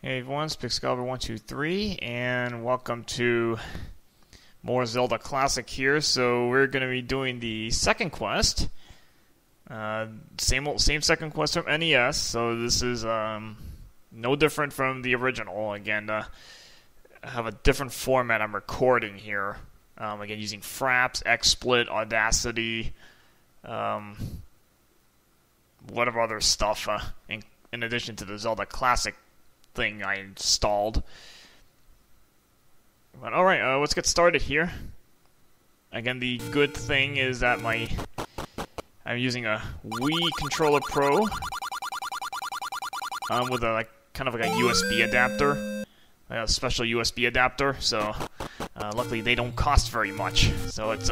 Hey everyone, it's Pixcalibur123, and welcome to more Zelda Classic here. So we're going to be doing the second quest. Same second quest from NES, so this is no different from the original. Again, I have a different format I'm recording here. Again, using Fraps, XSplit, Audacity, whatever other stuff, in addition to the Zelda Classic thing I installed. But alright, let's get started here. Again, the good thing is that I'm using a Wii Controller Pro with a kind of like a USB adapter, a special USB adapter. So luckily they don't cost very much, so it's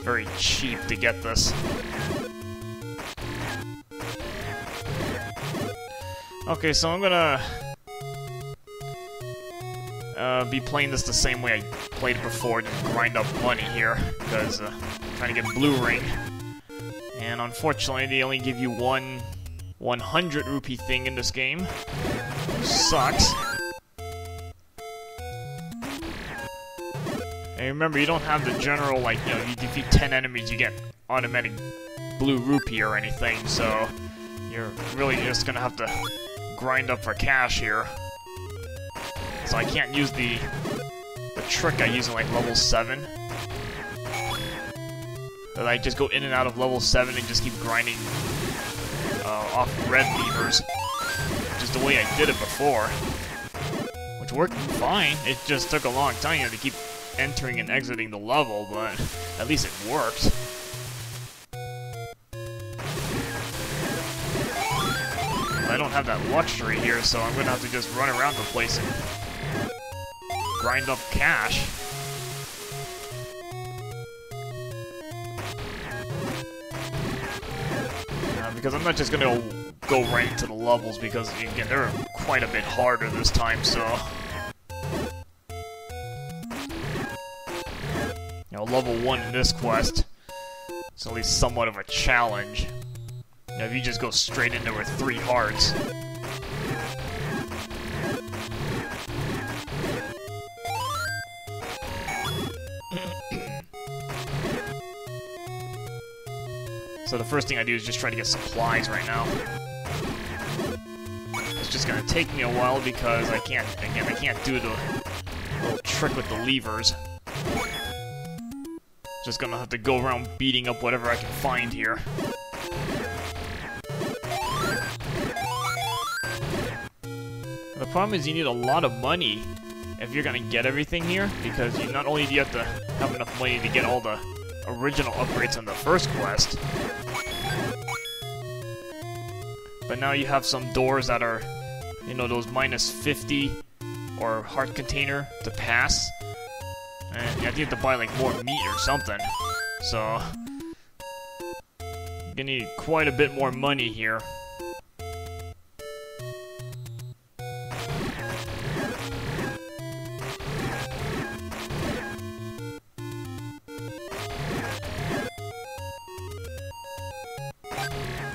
very cheap to get this. Okay, so I'm gonna be playing this the same way I played it before, just grind up money here, because I'm trying to get Blue Ring. And unfortunately, they only give you one 100 rupee thing in this game. Sucks. And remember, you don't have the general, like, you know, you defeat 10 enemies, you get automatic blue rupee or anything, so you're really just gonna have to grind up for cash here. So I can't use the trick I use in like level 7. That I just go in and out of level 7 and just keep grinding off red levers. Just the way I did it before. Which worked fine. It just took a long time, you know, to keep entering and exiting the level, but at least it worked. I don't have that luxury here, so I'm gonna have to just run around the place and grind up cash. Because I'm not just gonna go right into the levels, because again, they're quite a bit harder this time, so you know, level 1 in this quest is at least somewhat of a challenge. Now, if you just go straight in there with 3 hearts. So the first thing I do is just try to get supplies right now. It's just gonna take me a while because I can't do the little trick with the levers. Just gonna have to go around beating up whatever I can find here. The problem is you need a lot of money if you're gonna get everything here, because you not only do you have to have enough money to get all the original upgrades on the first quest, but now you have some doors that are, you know, those minus 50 or heart container to pass, and I think you have to buy like more meat or something, so you're gonna need quite a bit more money here.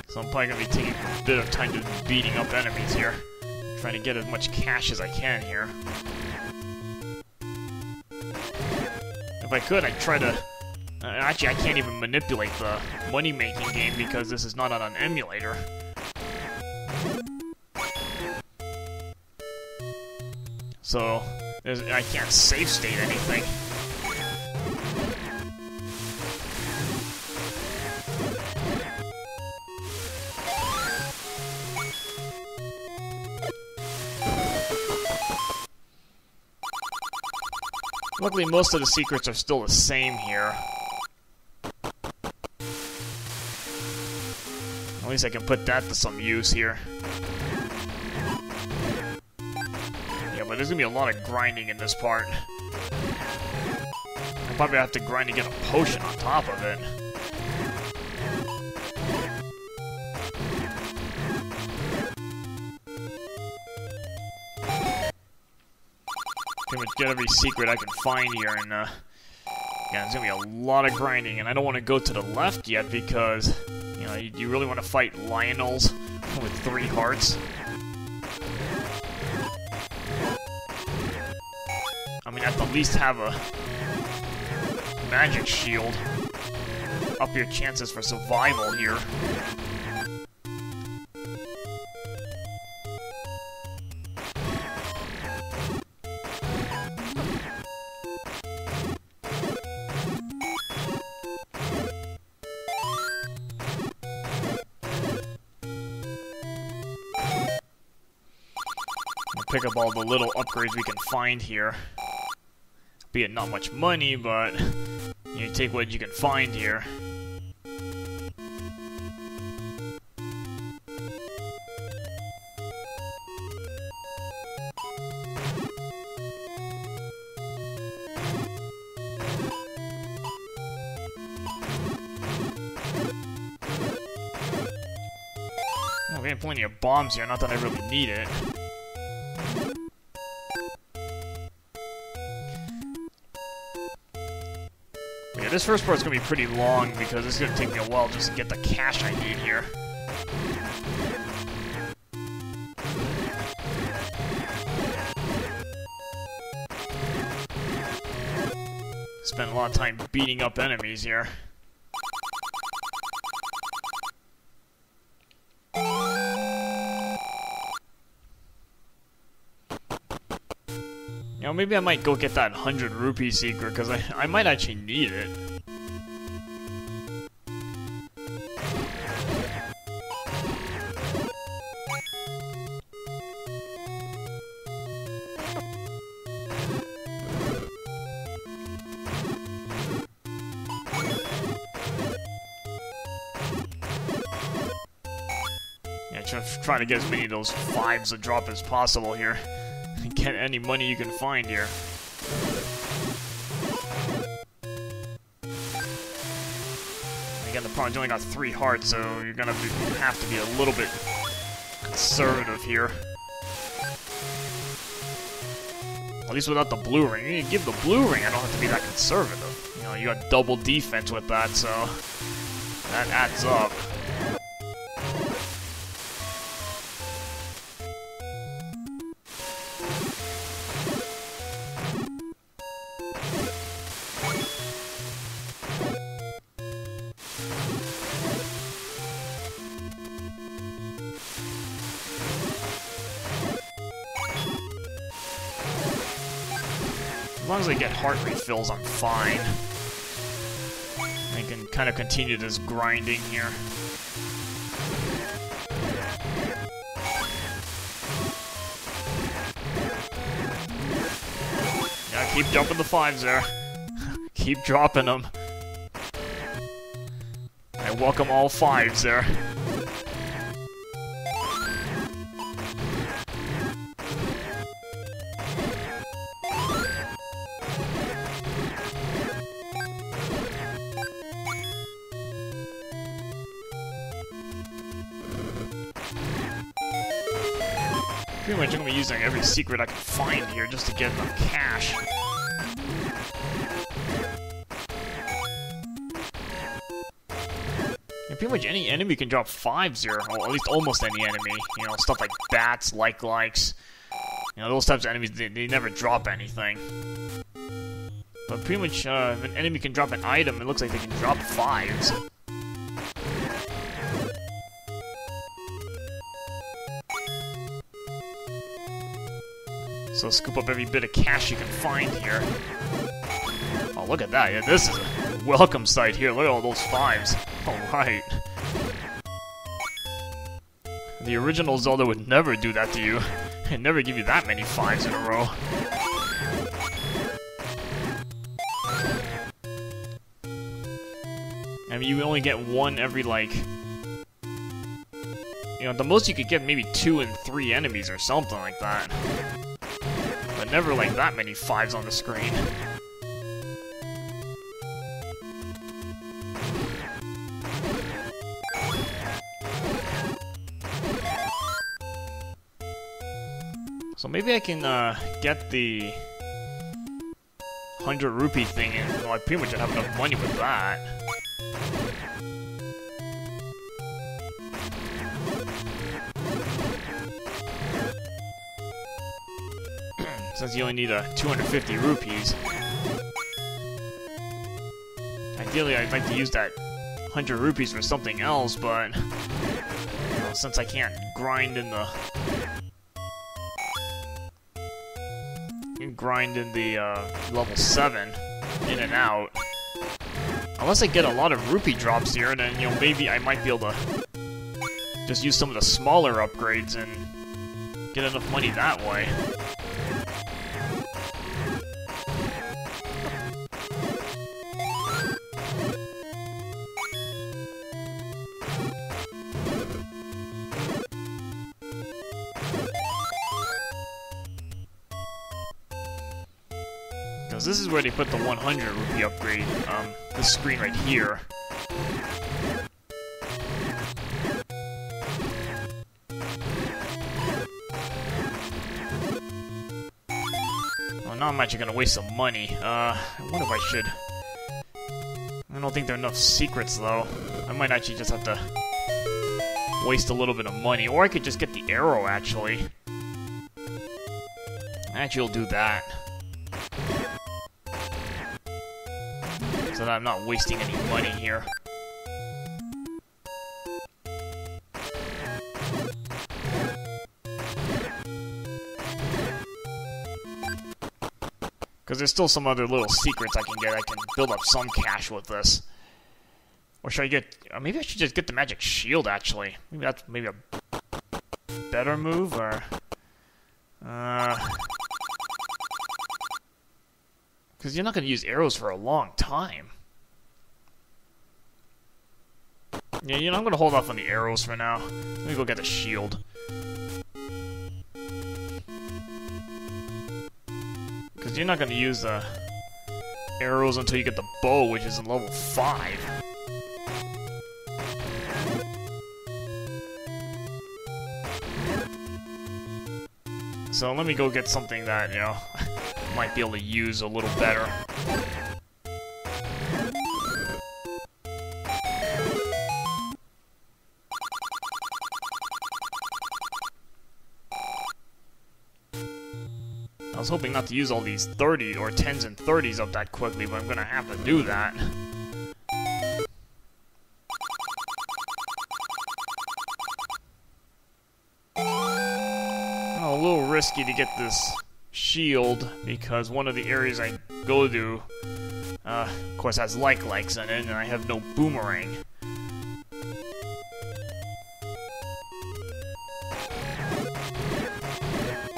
So I'm probably going to be taking a bit of time to beating up enemies here. Trying to get as much cash as I can here. If I could, I'd try to... actually, I can't even manipulate the money-making game because this is not on an emulator. So, I can't save state anything. Luckily, most of the secrets are still the same here. At least I can put that to some use here. Yeah, but there's gonna be a lot of grinding in this part. I'll probably have to grind to get a potion on top of it. Pretty much get every secret I can find here, and yeah, there's gonna be a lot of grinding, and I don't want to go to the left yet because, you know, you really want to fight Lionels with 3 hearts. mean, at the least have a magic shield. Up your chances for survival here. Pick up all the little upgrades we can find here. Be it not much money, but you take what you can find here. Oh, we have plenty of bombs here, not that I really need it. Yeah, this first part's gonna be pretty long because it's gonna take me a while just to get the cash I need here. Spent a lot of time beating up enemies here. You know, maybe I might go get that 100 rupee secret, because I might actually need it. Yeah, trying to get as many of those 5s to drop as possible here. Get any money you can find here. Again, the problem is you only got 3 hearts, so you're gonna have to be a little bit conservative here. At least without the blue ring. You give the blue ring, I don't have to be that conservative. You know, you got double defense with that, so that adds up. As long as I get heart refills, I'm fine. I can kind of continue this grinding here. Yeah, keep jumping the 5s there. Keep dropping them. I welcome all 5s there. Pretty much I'm going to be using every secret I can find here just to get enough cash. And pretty much any enemy can drop 5s here, or at least almost any enemy. You know, stuff like bats, likes. You know, those types of enemies, they never drop anything. But pretty much if an enemy can drop an item, it looks like they can drop 5s. So scoop up every bit of cash you can find here. Oh, look at that. Yeah, this is a welcome sight here. Look at all those 5s. Alright. The original Zelda would never do that to you. It'd never give you that many 5s in a row. I mean, you only get one every, like... You know, the most you could get maybe 2 and 3 enemies or something like that. But never like that many 5s on the screen. So maybe I can get the 100 rupee thing and well, I pretty much don't have enough money with that. since you only need 250 rupees. Ideally, I'd like to use that 100 rupees for something else, but since I can't grind in the level 7 in and out, unless I get a lot of rupee drops here, then maybe I might be able to just use some of the smaller upgrades and get enough money that way. Because this is where they put the 100 rupee upgrade, this screen right here. Well, now I'm actually gonna waste some money. I wonder if I should. I don't think there are enough secrets, though. I might actually just have to waste a little bit of money. Or I could just get the arrow, actually. Actually, I'll do that. So that I'm not wasting any money here. Because there's still some other little secrets I can get. I can build up some cash with this. Or should I get... maybe I should just get the magic shield, actually. Maybe that's maybe a better move, or... because you're not going to use arrows for a long time. Yeah, I'm going to hold off on the arrows for now. Let me go get the shield. Because you're not going to use the arrows until you get the bow, which is in level 5. So let me go get something that, might be able to use a little better. I was hoping not to use all these 30 or 10s and 30s up that quickly, but I'm gonna have to do that. Oh, a little risky to get this shield, because one of the areas I go to, of course, has like-likes in it, and I have no boomerang.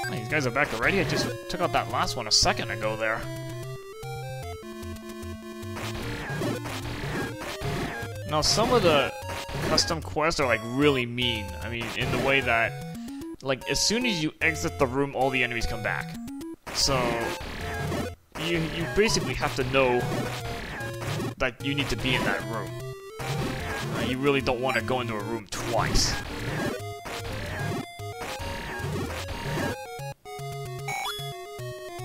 Hey, these guys are back already? I just took out that last one a second ago there. Now, some of the custom quests are, like, really mean. I mean, in the way that, like, as soon as you exit the room, all the enemies come back. So, you basically have to know that you need to be in that room. You really don't want to go into a room twice.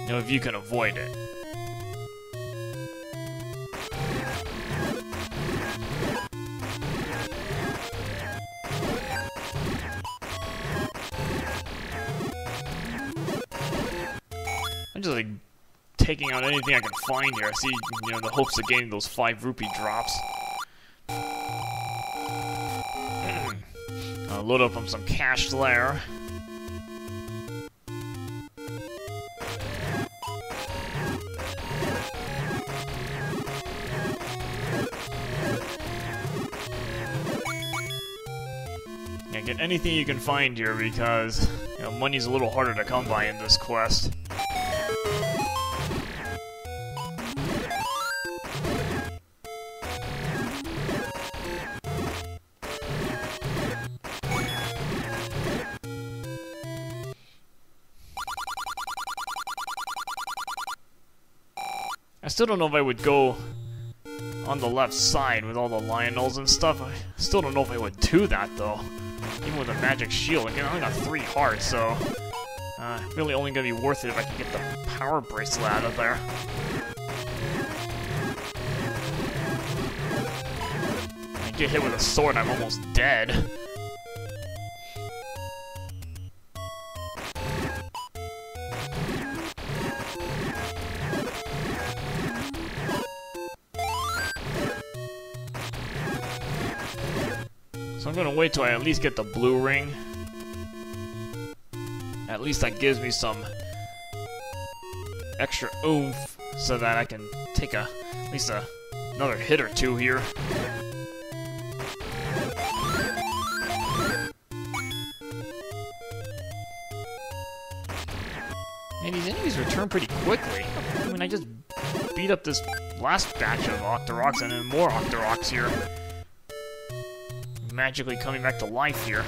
If you can avoid it. I'm just like taking out anything I can find here. See, the hopes of getting those 5 rupee drops. I'll load up on some cash there. Yeah, get anything you can find here because money's a little harder to come by in this quest. I still don't know if I would go on the left side with all the Lionels and stuff. I still don't know if I would do that, though. Even with a magic shield. Again, I only got 3 hearts, so... really only gonna be worth it if I can get the power bracelet out of there. I get hit with a sword, I'm almost dead. So I'm gonna wait till I at least get the blue ring. At least that gives me some extra oomph so that I can take at least another hit or two here. And these enemies return pretty quickly. I mean, I just beat up this last batch of Octoroks and then more Octoroks here. Magically coming back to life here.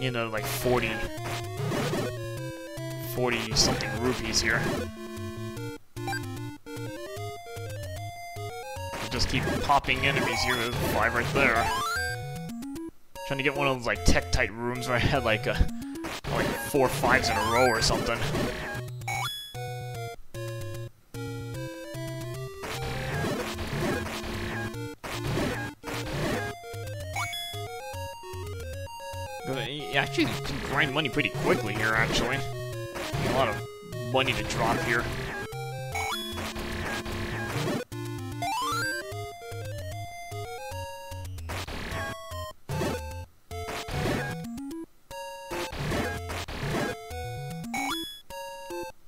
You know, like 40 something rupees here. Just keep popping enemies here. There's 5 right there. Trying to get one of those like Tektite rooms where I had like 4 5s in a row or something. You actually can grind money pretty quickly here, actually. A lot of money to drop here.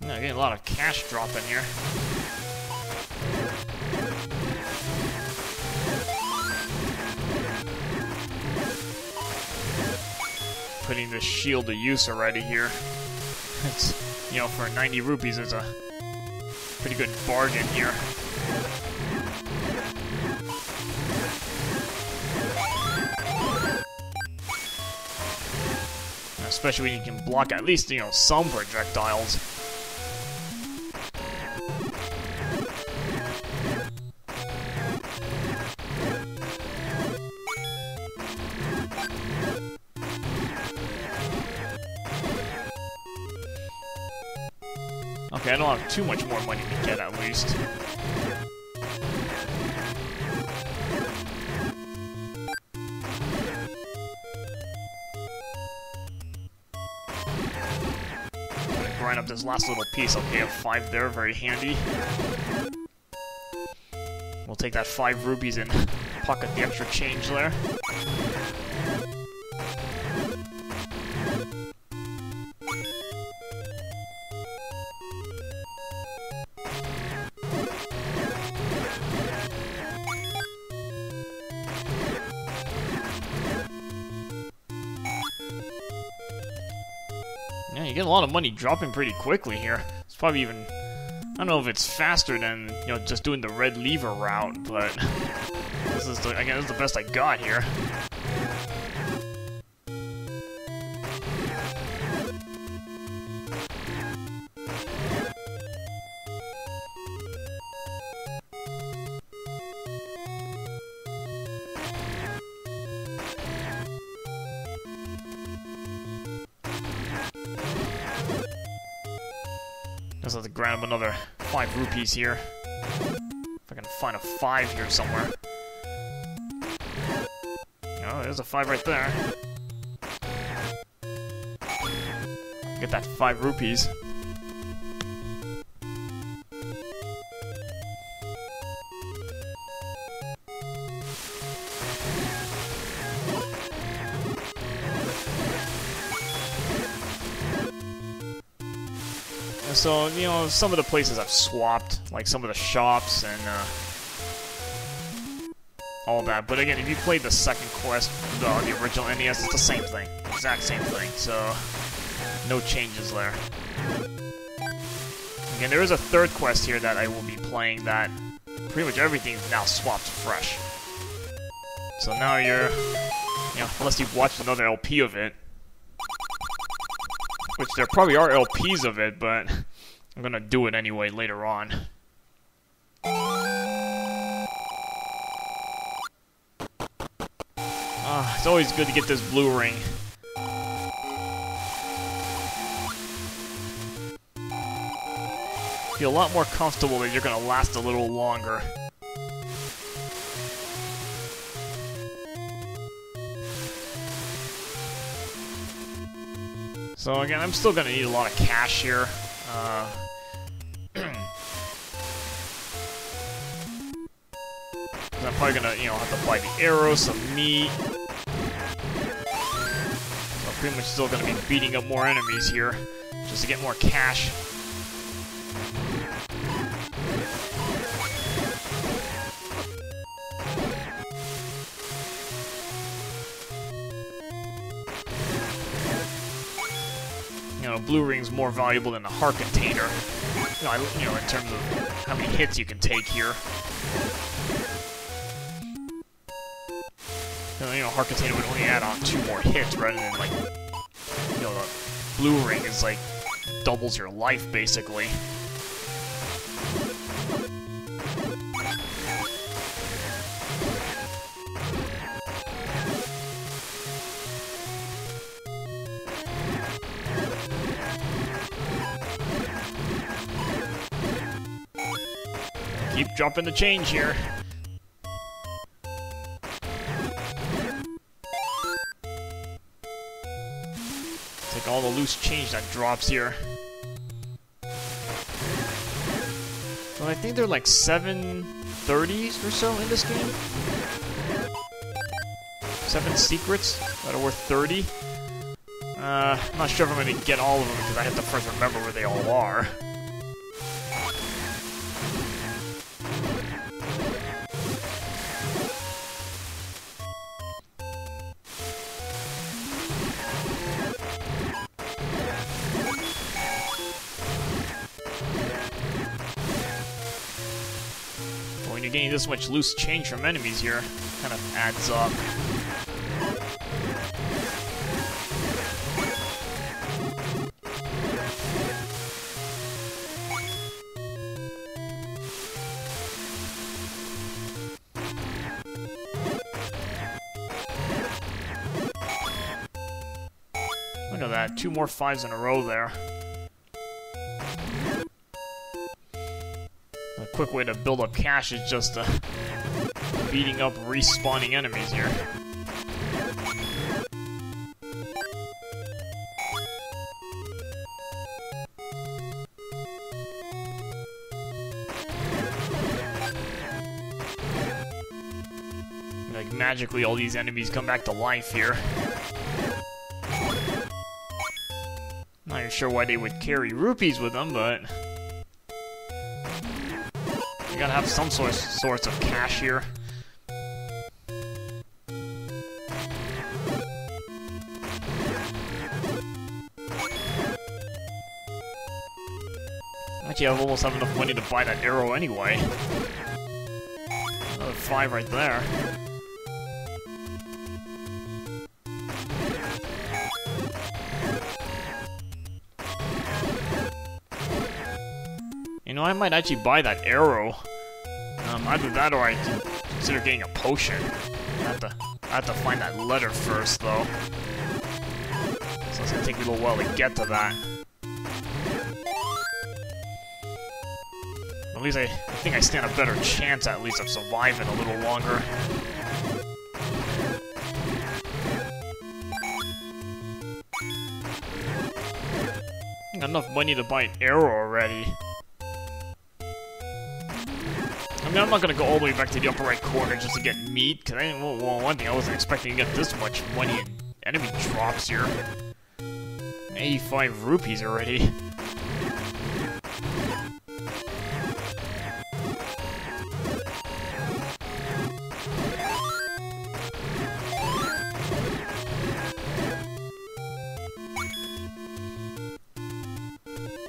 Getting a lot of cash dropping here. Putting this shield to use already here. It's, you know, for 90 rupees, it's a pretty good bargain here. Especially when you can block at least, you know, some projectiles. Okay, I don't have too much more money to get, at least. Grind up this last little piece. Okay, I have 5 there, very handy. We'll take that 5 rupees and pocket the extra change there. Yeah, you get a lot of money dropping pretty quickly here. It's probably even... I don't know if it's faster than, you know, just doing the red lever route, but... This is the, again, this is the best I got here. Just have to grab another 5 rupees here. If I can find a 5 here somewhere. Oh, there's a 5 right there. Get that 5 rupees. So, you know, some of the places I've swapped, like some of the shops and all that. But again, if you played the second quest, the original NES, it's the same thing. Exact same thing, so no changes there. Again, there is a third quest here that I will be playing that pretty much everything's now swapped fresh. So now you're, you know, unless you've watched another LP of it, which there probably are LPs of it, but I'm gonna do it anyway later on. It's always good to get this blue ring. Feel a lot more comfortable that you're gonna last a little longer. So again, I'm still gonna need a lot of cash here. I'm probably gonna, you know, have to buy the arrows, some meat. So I'm pretty much still gonna be beating up more enemies here, just to get more cash. You know, blue ring's more valuable than the heart container. You know, in terms of how many hits you can take here. You know, heart container would only add on 2 more hits rather than, like, you know, the blue ring is like doubles your life basically. Keep dropping the change here. Take all the loose change that drops here. So I think they're like 730s or so in this game. 7 secrets that are worth 30. I'm not sure if I'm going to get all of them because I have to first remember where they all are. When you're getting this much loose change from enemies here, kind of adds up. Look at that, 2 more 5s in a row there. A quick way to build up cash is just beating up respawning enemies here. Like magically all these enemies come back to life here. Not even sure why they would carry rupees with them, but you gotta have some sorts of cash here. Actually, I almost have enough money to buy that arrow anyway. Another 5 right there. You know, I might actually buy that arrow. Either that or I can consider getting a potion. I have to find that letter first, though. So it's gonna take me a little while to get to that. At least I think I stand a better chance, at least, of surviving a little longer. Enough money to buy an arrow already. I mean, I'm not gonna go all the way back to the upper right corner just to get meat, because I didn't, well, one thing, I wasn't expecting to get this much money in enemy drops here. 85 rupees already.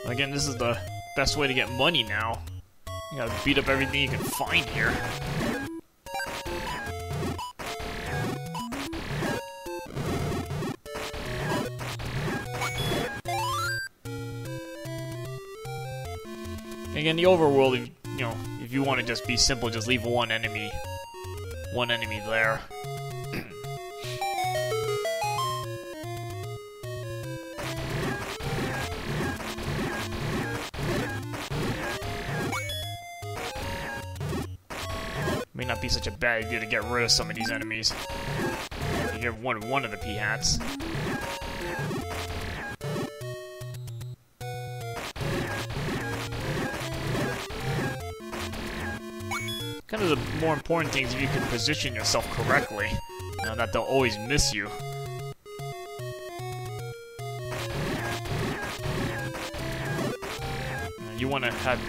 Again, this is the best way to get money now. You gotta beat up everything you can find here. Again, the overworld, if you want to just be simple, just leave one enemy there. May not be such a bad idea to get rid of some of these enemies. You get one of the P-hats. kind of the more important thing is if you can position yourself correctly, you know, that they'll always miss you. You want to have,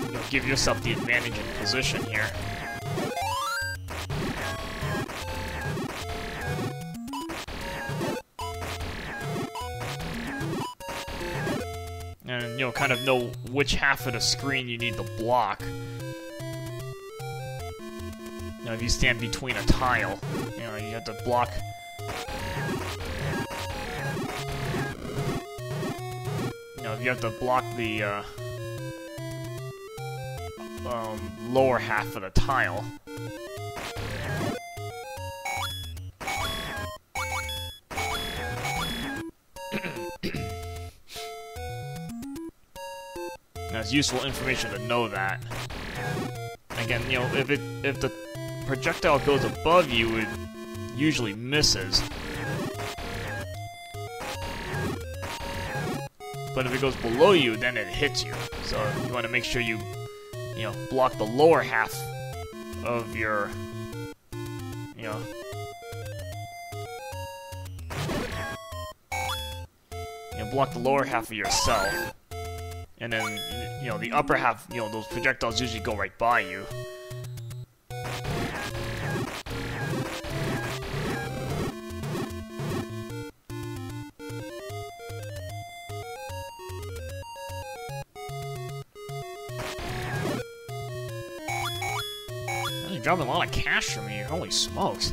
you know, give yourself the advantage in position here. And, you know, kind of know which half of the screen you need to block. You know, if you stand between a tile, you know, you have to block. You know, you have to block the, lower half of the tile. It's useful information to know that. Again, you know, if the projectile goes above you, it usually misses. But if it goes below you, then it hits you. So you want to make sure you know, block the lower half of your, you know, block the lower half of yourself. And then, you know, the upper half, you know, those projectiles usually go right by you. You're dropping a lot of cash from me, holy smokes.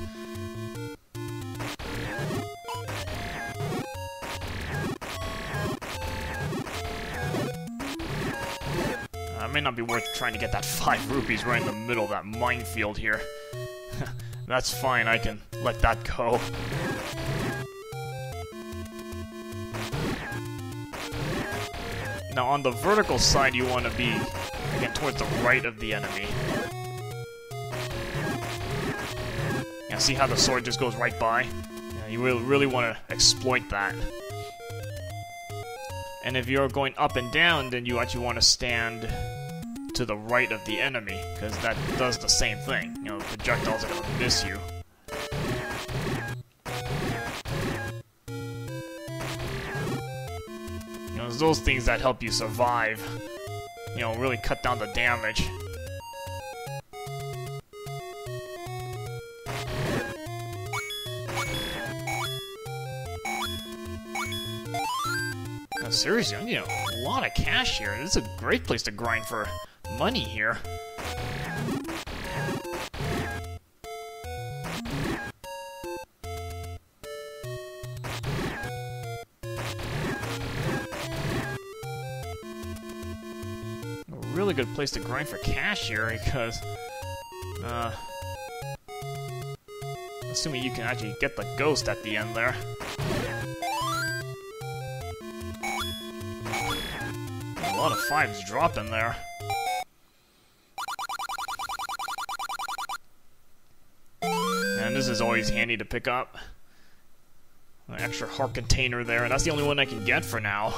It may not be worth trying to get that 5 rupees right in the middle of that minefield here. That's fine, I can let that go. Now on the vertical side you want to be, again, towards the right of the enemy. Yeah, see how the sword just goes right by? Yeah, you really want to exploit that. And if you're going up and down, then you actually want to stand to the right of the enemy, because that does the same thing. You know, projectiles are going to miss you. You know, it's those things that help you survive. You know, really cut down the damage. Now, seriously, I'm getting a lot of cash here. This is a great place to grind for money here. A really good place to grind for cash here because, assuming you can actually get the ghost at the end there. A lot of 5s dropping there. And this is always handy to pick up. An extra heart container there, and that's the only one I can get for now.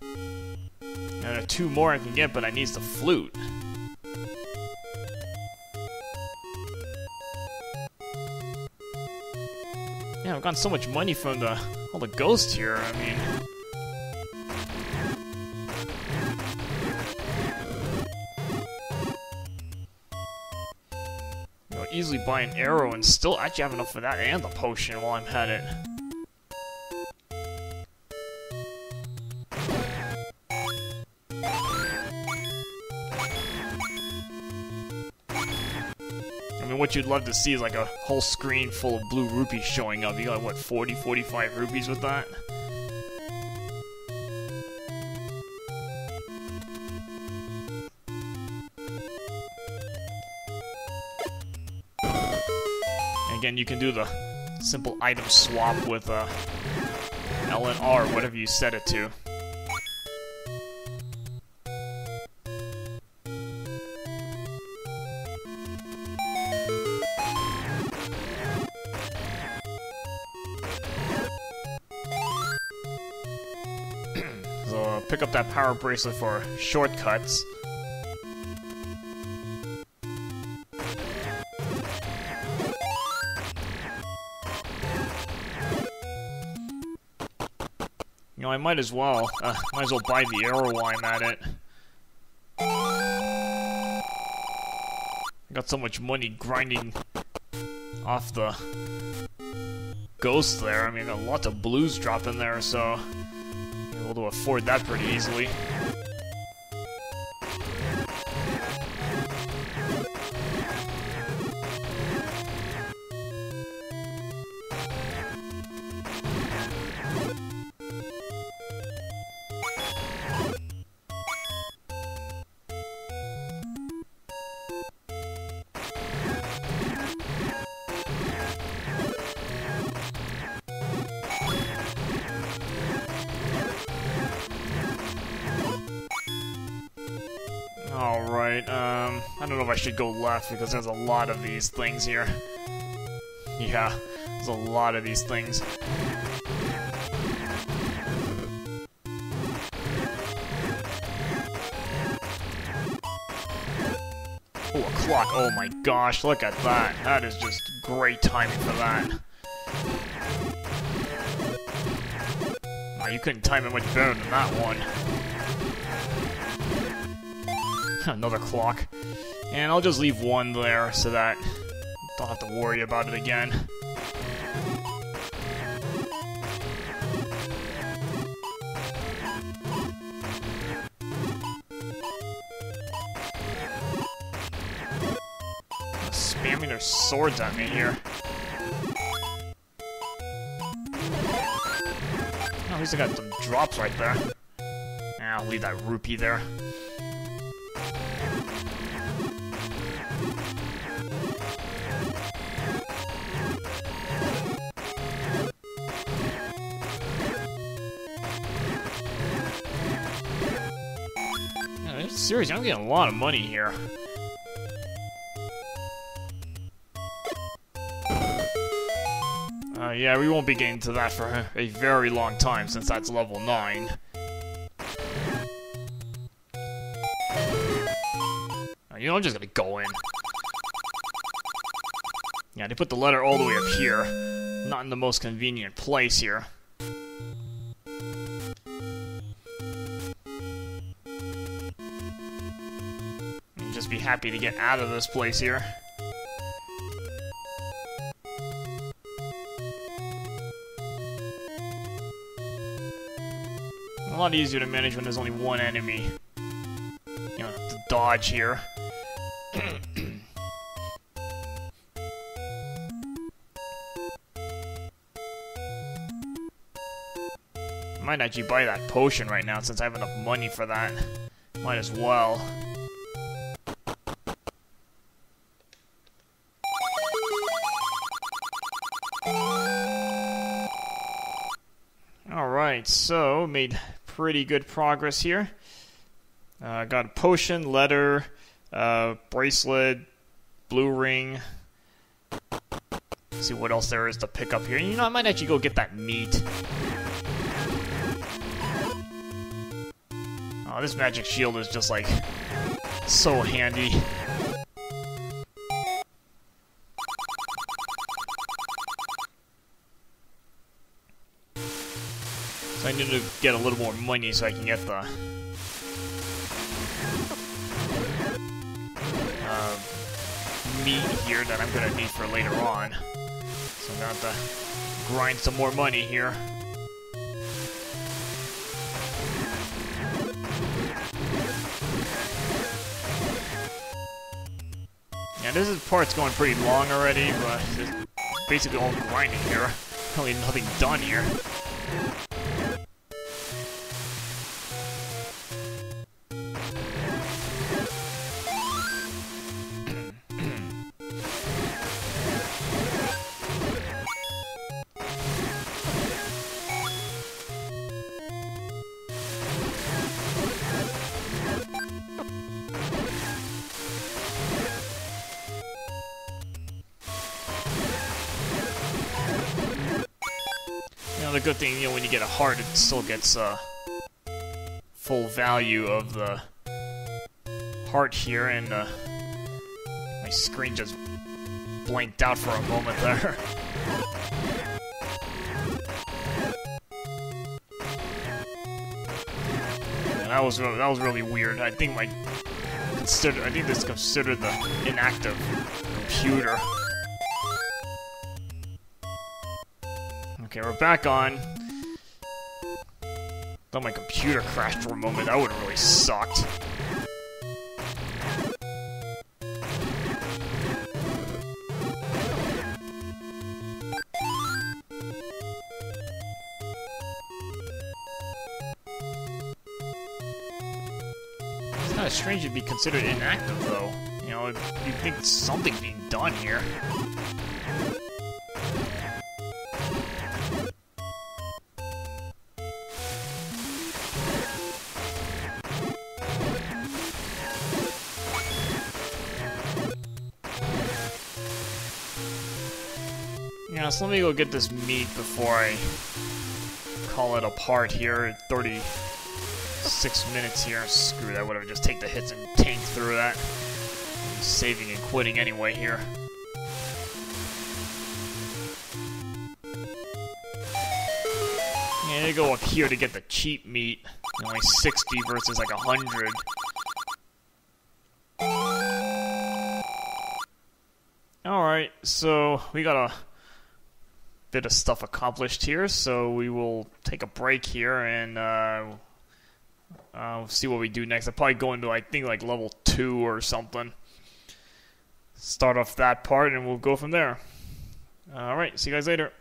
And there are 2 more I can get, but I need the flute. Yeah, I've gotten so much money from all the ghosts here, I mean... easily buy an arrow and still actually have enough for that and the potion while I'm at it. I mean, what you'd love to see is like a whole screen full of blue rupees showing up. You got, what, 40, 45 rupees with that? Again, you can do the simple item swap with L and R, whatever you set it to. So pick up that power bracelet for shortcuts. You know, I might as well buy the arrow while I'm at it. I got so much money grinding off the ghost there. I mean, I got lots of blues dropping there, so I'm able to afford that pretty easily. Alright, I don't know if I should go left because there's a lot of these things here. Yeah, there's a lot of these things. Oh, a clock. Oh my gosh, look at that. That is just great timing for that. Oh, you couldn't time it much better than that one. Another clock. And I'll just leave one there so that I don't have to worry about it again. Spamming their swords at me here. Oh, at least I got some drops right there. I'll leave that rupee there. Seriously, I'm getting a lot of money here. Yeah, we won't be getting to that for a very long time since that's level 9. You know, I'm just gonna go in. Yeah, they put the letter all the way up here. Not in the most convenient place here. Just be happy to get out of this place here. A lot easier to manage when there's only one enemy. You know, to dodge here. Might actually buy that potion right now since I have enough money for that. Might as well. Alright, so made pretty good progress here. Got a potion, letter, bracelet, blue ring. Let's see what else there is to pick up here. You know, I might actually go get that meat. Oh, this magic shield is just like so handy. So I need to get a little more money so I can get the meat here that I'm gonna need for later on. So I'm gonna have to grind some more money here. Yeah, this part's going pretty long already, but it's basically all grinding here. Really nothing done here. The good thing, you know, when you get a heart, it still gets full value of the heart here, and my screen just blanked out for a moment there. that was really weird. I think this is considered the inactive computer. Okay, we're back on. Thought my computer crashed for a moment. That would've really sucked. It's kind of strange to be considered inactive, though. You know, you'd think something's being done here. Yeah, so let me go get this meat before I call it apart here. 36 minutes here. Screw that, whatever. Just take the hits and tank through that. I'm saving and quitting anyway here. Yeah, I go up here to get the cheap meat. Only 60 versus like 100. Alright, so we got a bit of stuff accomplished here, so we will take a break here and see what we do next. I'll probably go into, I think, like level 2 or something. Start off that part and we'll go from there. Alright, see you guys later.